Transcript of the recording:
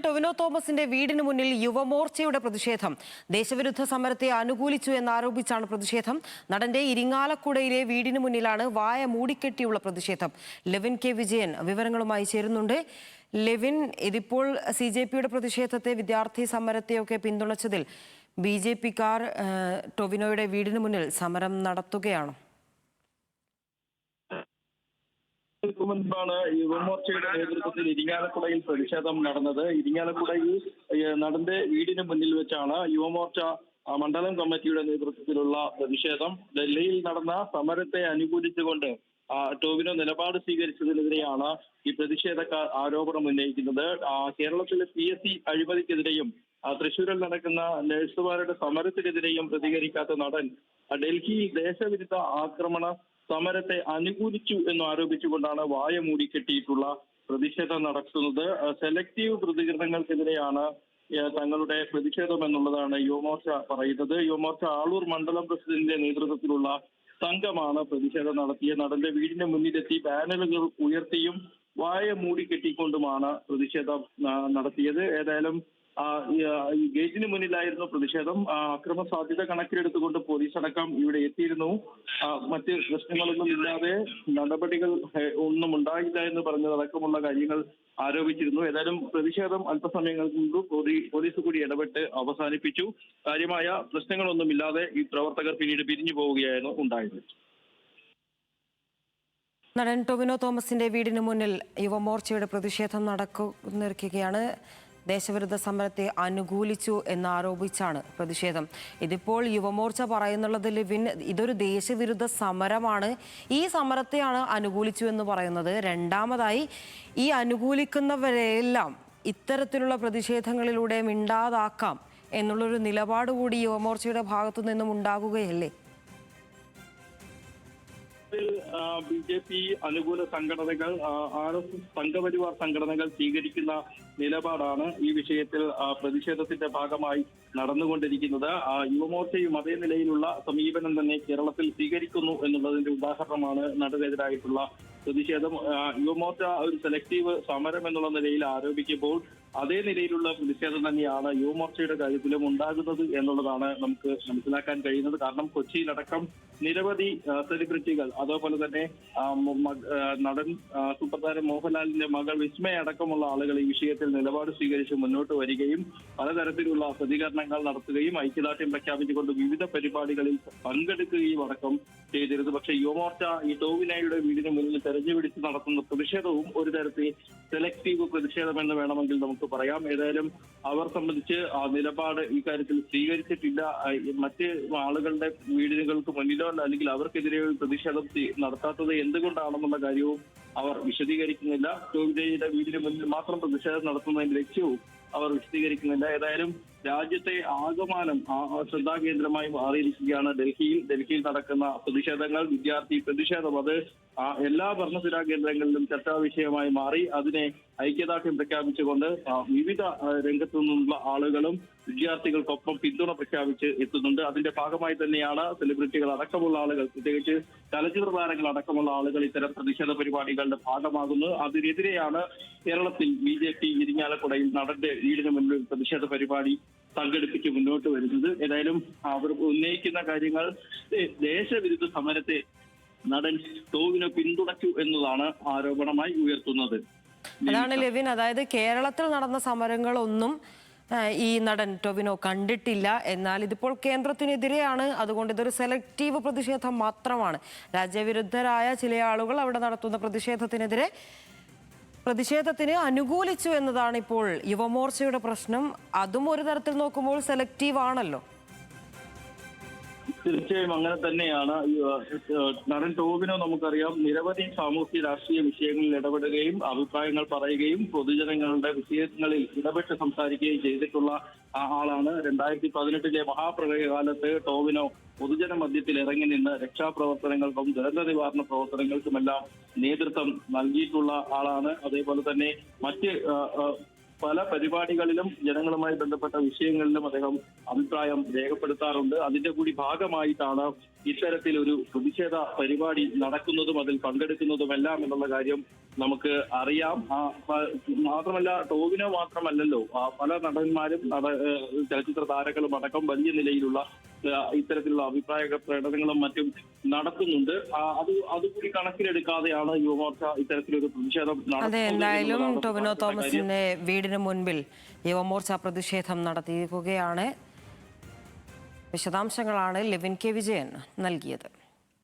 ടൊവിനോ തോമസിന്റെ വീടിന് മുന്നിൽ യുവമോർച്ചയുടെ പ്രതിഷേധം. ദേശവിരുദ്ധ സമരത്തെ അനുകൂലിച്ചു എന്നാരോപിച്ചാണ് പ്രതിഷേധം. നടന്റെ ഇരിങ്ങാലക്കുടയിലെ വീടിന് മുന്നിലാണ് വായ മൂടിക്കെട്ടിയുള്ള പ്രതിഷേധം. ലെവിൻ കെ വിജയൻ വിവരങ്ങളുമായി ചേരുന്നുണ്ട്. ലെവിൻ, ഇതിപ്പോൾ CJPയുടെ പ്രതിഷേധത്തെ, വിദ്യാർത്ഥി സമരത്തെയൊക്കെ പിന്തുണച്ചതിൽ BJPക്കാർ ടൊവിനോയുടെ വീടിന് മുന്നിൽ സമരം നടത്തുകയാണ്. മുൻപാണ് യുവമോർച്ചയുടെ നേതൃത്വത്തിൽ ഇരിങ്ങാലക്കുടയിൽ പ്രതിഷേധം നടന്നത്. ഇരിങ്ങാലക്കുടയിൽ നടന്റെ വീടിന് മുന്നിൽ വെച്ചാണ് യുവമോർച്ച മണ്ഡലം കമ്മിറ്റിയുടെ നേതൃത്വത്തിലുള്ള പ്രതിഷേധം. ഡൽഹിയിൽ നടന്ന സമരത്തെ അനുകൂലിച്ചുകൊണ്ട് ടൊവിനോ നിലപാട് സ്വീകരിച്ചതിനെതിരെയാണ് ഈ പ്രതിഷേധക്കാർ ആരോപണം ഉന്നയിക്കുന്നത്. കേരളത്തിലെ PSC അഴിമതിക്കെതിരെയും തൃശ്ശൂരിൽ നടക്കുന്ന നഴ്സുമാരുടെ സമരത്തിനെതിരെയും പ്രതികരിക്കാത്ത നടൻ ഡൽഹി ദേശവിരുദ്ധ ആക്രമണ സമരത്തെ അനുകൂലിച്ചു എന്ന് ആരോപിച്ചുകൊണ്ടാണ് വായ മൂടിക്കെട്ടിയിട്ടുള്ള പ്രതിഷേധം നടത്തുന്നത്. സെലക്റ്റീവ് പ്രതികരണങ്ങൾക്കെതിരെയാണ് തങ്ങളുടെ പ്രതിഷേധം എന്നുള്ളതാണ് യുവമോർച്ച പറയുന്നത്. യുവമോർച്ച ആളൂർ മണ്ഡലം പ്രസിഡന്റിന്റെ നേതൃത്വത്തിലുള്ള സംഘമാണ് പ്രതിഷേധം നടത്തിയത്. നടന്റെ വീടിന് മുന്നിലെത്തി ബാനറുകൾ ഉയർത്തിയും വായ മൂടിക്കെട്ടിക്കൊണ്ടുമാണ് പ്രതിഷേധം നടത്തിയത്. ഏതായാലും ഈ ഗേറ്റിന് മുന്നിലായിരുന്നു പ്രതിഷേധം. അക്രമ സാധ്യത കണക്കിലെടുത്തുകൊണ്ട് പോലീസ് അടക്കം ഇവിടെ എത്തിയിരുന്നു. മറ്റ് പ്രശ്നങ്ങളൊന്നും ഇല്ലാതെ നടപടികൾ ഒന്നും ഉണ്ടായില്ല എന്ന് പറഞ്ഞതടക്കമുള്ള കാര്യങ്ങൾ ആരോപിച്ചിരുന്നു. ഏതായാലും പ്രതിഷേധം അല്പസമയങ്ങൾക്ക് മുമ്പ് പോലീസ് കൂടി ഇടപെട്ട് അവസാനിപ്പിച്ചു. കാര്യമായ പ്രശ്നങ്ങളൊന്നുമില്ലാതെ ഈ പ്രവർത്തകർ പിന്നീട് പിരിഞ്ഞു പോവുകയായിരുന്നു ഉണ്ടായത്. നടൻ ടൊവിനോ തോമസിന്റെ വീടിന് മുന്നിൽ യുവമോർച്ചയുടെ പ്രതിഷേധം നടക്കുകയാണ്. ദേശവിരുദ്ധ സമരത്തെ അനുകൂലിച്ചു എന്നാരോപിച്ചാണ് പ്രതിഷേധം. ഇതിപ്പോൾ യുവമോർച്ച പറയുന്നുള്ളത്, ലിവിൻ, ഇതൊരു ദേശവിരുദ്ധ സമരമാണ്, ഈ സമരത്തെയാണ് അനുകൂലിച്ചു എന്ന് പറയുന്നത്. രണ്ടാമതായി, ഈ അനുകൂലിക്കുന്നവരെല്ലാം ഇത്തരത്തിലുള്ള പ്രതിഷേധങ്ങളിലൂടെ മിണ്ടാതാക്കാം എന്നുള്ളൊരു നിലപാട് കൂടി യുവമോർച്ചയുടെ ഭാഗത്തു നിന്നും ഉണ്ടാകുകയല്ലേ? BJP അനുകൂല സംഘടനകൾ, RSS സംഘപരിവാർ സംഘടനകൾ സ്വീകരിക്കുന്ന നിലപാടാണ് ഈ വിഷയത്തിൽ പ്രതിഷേധത്തിന്റെ ഭാഗമായി നടന്നുകൊണ്ടിരിക്കുന്നത്. യുവമോർച്ചയും അതേ നിലയിലുള്ള സമീപനം തന്നെ കേരളത്തിൽ സ്വീകരിക്കുന്നു എന്നുള്ളതിന്റെ ഉദാഹരണമാണ് നടനെതിരായിട്ടുള്ള പ്രതിഷേധം. യുവമോർച്ച ഒരു സെലക്റ്റീവ് സമരം എന്നുള്ള നിലയിൽ ആരോപിക്കുമ്പോൾ അതേ നിലയിലുള്ള പ്രതിഷേധം തന്നെയാണ് യുവമോർച്ചയുടെ കാര്യത്തിലും ഉണ്ടാകുന്നത് എന്നുള്ളതാണ് നമുക്ക് മനസ്സിലാക്കാൻ കഴിയുന്നത്. കാരണം കൊച്ചിയിലടക്കം നിരവധി സെലിബ്രിറ്റികൾ, അതേപോലെ തന്നെ നടൻ സൂപ്പർതാരം മോഹൻലാലിന്റെ മകൾ വിസ്മയ അടക്കമുള്ള ആളുകൾ ഈ വിഷയത്തിൽ നിലപാട് സ്വീകരിച്ച് മുന്നോട്ട് വരികയും പലതരത്തിലുള്ള പ്രതികരണങ്ങൾ നടത്തുകയും ഐക്യദാർഢ്യം പ്രഖ്യാപിച്ചുകൊണ്ട് വിവിധ പരിപാടികളിൽ പങ്കെടുക്കുകയും അടക്കം ചെയ്തിരുന്നു. പക്ഷേ യുവമോർച്ച ഈ ടൊവിനോയുടെ വീടിന് മുന്നിൽ തെരഞ്ഞുപിടിച്ച് നടത്തുന്ന പ്രതിഷേധവും ഒരു തരത്തിൽ സെലക്റ്റീവ് പ്രതിഷേധം എന്ന് വേണമെങ്കിൽ നമുക്ക് പറയാം. ഏതായാലും അവർ സംബന്ധിച്ച് നിലപാട് ഈ കാര്യത്തിൽ സ്വീകരിച്ചിട്ടില്ല. മറ്റ് ആളുകളുടെ വീടുകൾക്ക് മുന്നിലോ അല്ലെങ്കിൽ അവർക്കെതിരെ പ്രതിഷേധം നടത്താത്തത് എന്തുകൊണ്ടാണെന്നുള്ള കാര്യവും അവർ വിശദീകരിക്കുന്നില്ല. ടൊവിനോയുടെ വീടിന് മുന്നിൽ മാത്രം പ്രതിഷേധം നടത്തുന്നതിന്റെ ലക്ഷ്യവും അവർ വിശദീകരിക്കുന്നില്ല. ഏതായാലും രാജ്യത്തെ ആകമാനം ശ്രദ്ധാകേന്ദ്രമായി മാറിയിരിക്കുകയാണ് ഡൽഹിയിൽ നടക്കുന്ന പ്രതിഷേധങ്ങൾ, വിദ്യാർത്ഥി പ്രതിഷേധം. അത് എല്ലാ ഭരണസിരാ കേന്ദ്രങ്ങളിലും ചർച്ചാ വിഷയമായി മാറി. അതിനെ ഐക്യദാർഢ്യം പ്രഖ്യാപിച്ചുകൊണ്ട് വിവിധ രംഗത്തു നിന്നുള്ള ആളുകളും വിദ്യാർത്ഥികൾക്കൊപ്പം പിന്തുണ പ്രഖ്യാപിച്ച് എത്തുന്നുണ്ട്. അതിന്റെ ഭാഗമായി തന്നെയാണ് സെലിബ്രിറ്റികൾ അടക്കമുള്ള ആളുകൾ, പ്രത്യേകിച്ച് ചലച്ചിത്ര താരങ്ങൾ അടക്കമുള്ള ആളുകൾ ഇത്തരം പ്രതിഷേധ പരിപാടികളുടെ ഭാഗമാകുന്നത്. അതിനെതിരെയാണ് കേരളത്തിൽ BJP ഇരിങ്ങാലക്കുടയിൽ നടന്റെ വീടിന് മുന്നിൽ പ്രതിഷേധ പരിപാടി സംഘടിപ്പിച്ച് മുന്നോട്ട് വരുന്നത്. ഏതായാലും അവർ ഉന്നയിക്കുന്ന കാര്യങ്ങൾ ദേശവിരുദ്ധ സമരത്തെ നടൻ ടൊവിനോ പിന്തുണച്ചു എന്നതാണ് ആരോപണമായി ഉയർത്തുന്നത്. അതാണ് ലെവിൻ, അതായത് കേരളത്തിൽ നടന്ന സമരങ്ങളൊന്നും ഈ നടൻ ടൊവിനോ കണ്ടിട്ടില്ല. എന്നാൽ ഇതിപ്പോൾ കേന്ദ്രത്തിനെതിരെയാണ്. അതുകൊണ്ട് ഇതൊരു സെലക്റ്റീവ് പ്രതിഷേധം മാത്രമാണ്. രാജ്യവിരുദ്ധരായ ചില ആളുകൾ അവിടെ നടത്തുന്ന പ്രതിഷേധത്തിന് അനുകൂലിച്ചു എന്നതാണ് ഇപ്പോൾ യുവമോർച്ചയുടെ പ്രശ്നം. അതും ഒരു തരത്തിൽ നോക്കുമ്പോൾ സെലക്റ്റീവ് ആണല്ലോ. തീർച്ചയായും അങ്ങനെ തന്നെയാണ്. നടൻ ടൊവിനോ നമുക്കറിയാം നിരവധി സാമൂഹ്യ രാഷ്ട്രീയ വിഷയങ്ങളിൽ ഇടപെടുകയും അഭിപ്രായങ്ങൾ പറയുകയും പൊതുജനങ്ങളുടെ വിഷയങ്ങളിൽ ഇടപെട്ട് സംസാരിക്കുകയും ചെയ്തിട്ടുള്ള ആളാണ്. 2018 മഹാപ്രളയകാലത്ത് ടൊവിനോ പൊതുജന മധ്യത്തിൽ ഇറങ്ങി നിന്ന് രക്ഷാപ്രവർത്തനങ്ങൾക്കും ദുരന്ത നിവാരണ പ്രവർത്തനങ്ങൾക്കുമെല്ലാം നേതൃത്വം നൽകിയിട്ടുള്ള ആളാണ്. അതേപോലെ തന്നെ മറ്റ് പല പരിപാടികളിലും ജനങ്ങളുമായി ബന്ധപ്പെട്ട വിഷയങ്ങളിലും അദ്ദേഹം അഭിപ്രായം രേഖപ്പെടുത്താറുണ്ട്. അതിന്റെ കൂടി ഭാഗമായിട്ടാണ് ഇത്തരത്തിലൊരു പ്രതിഷേധ പരിപാടി നടക്കുന്നതും അതിൽ പങ്കെടുക്കുന്നതുമെല്ലാം എന്നുള്ള കാര്യം നമുക്ക് അറിയാം. മാത്രമല്ല ടോവിനോ മാത്രമല്ലല്ലോ, പല നടന്മാരും ചലച്ചിത്ര താരങ്ങളും അടക്കം വലിയ നിലയിലുള്ള ഇത്തരത്തിലുള്ള അഭിപ്രായ പ്രകടനങ്ങളും മറ്റും നടത്തുന്നുണ്ട്. അതുകൂടി കണക്കിലെടുക്കാതെയാണ് യുവമോർച്ച ഇത്തരത്തിലൊരു പ്രതിഷേധം അതെ, എന്തായാലും നടത്തുന്നത്. ടൊവിനോ തോമസിന്റെ വീടിന് മുൻപിൽ യുവമോർച്ച പ്രതിഷേധം നടത്തിയിരിക്കുകയാണ്. വിശദാംശങ്ങളാണ് ലെവിൻ കെ വിജയൻ നൽകിയത്.